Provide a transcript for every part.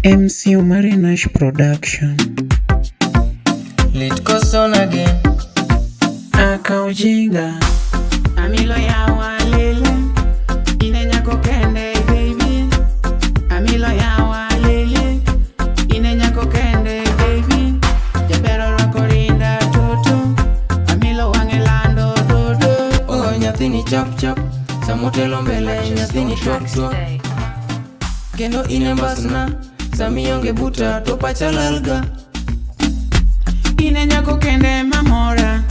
MC Omari Nash Production. Lit Koson again. Aka ujinga Amilo ya walele ine nyako kende baby. Amilo ya walele ine nyako kende baby. Jabero rakorinda toto Amilo wangelando dodo. Oh nyathini chap chap samotelo mbele nyathini twak twak. Kendo ine mbasna samionge buta to pachalalga. Ine nyako kende mamora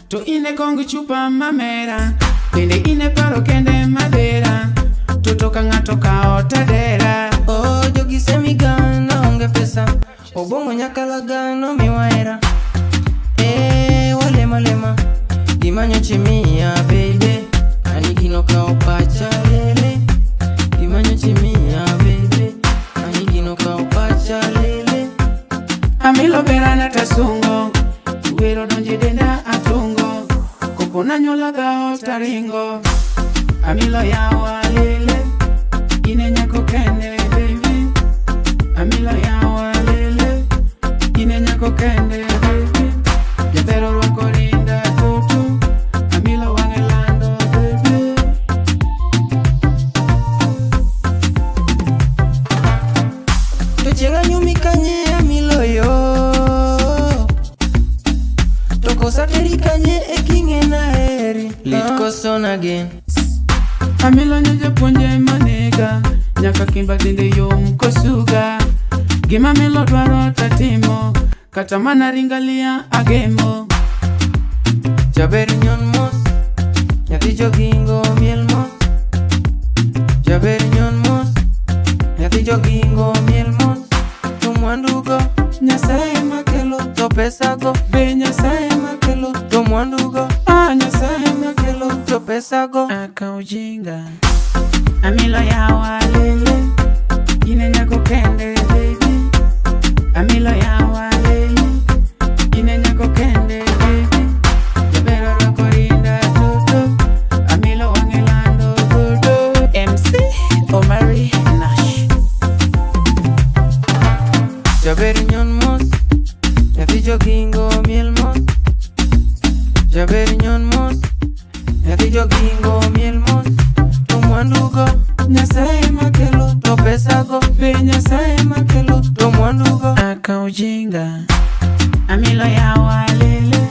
to ine kongi chupa mamera. Bende ine paro kende madera to toka ngato ka otadera. Oh jogi semigana onge pesa obongo nyakalagano miwaera. Walema lema gimanyo chimia baby. Anigino ka opacha lele gimanyo chimia baby. Anigino ka opacha lele. Amilo berana tasungo wero donje denda atungo kopona nyola ga otaringo. Amilo ya walele ine nyako kende baby. Amilo ya walele ine nyako kende baby. Jatero rokorinda tutu Amilo wangelando baby. Tuchenga nyumi kanye Amilo yo Tokosa teri kanye ekinge na eri. Lit Koson again. Amilo nyeje ponje manega nyaka kimba dende yo mkosuga. Gima milo dwaro tatimo kata mana ringalia agemo. Jaberi nyon mos nyathi jogingo miel mos. Jaberi nyon mos nyathi jogingo miel mos. To mwandugo Nyasaye makelo to pesago. be Nyasaye makelo. To mwandugo Nyasaye makelo to pesago. aka ujinga Amilo ya walele ine nyako kende baby. Amilo ya walele ine nyako kende baby. Jabero rokorinda toto Amilo wangelando dodo. MC Omari Nash. Jaberi nyon mos nyathi jogingo miel mos. Jaberi nyon mos nyathi jogingo miel mos. To mwandugo Nyasaye makelo to pesago. be Nyasaye makelo. To mwandugo aka ujinga Amilo ya walele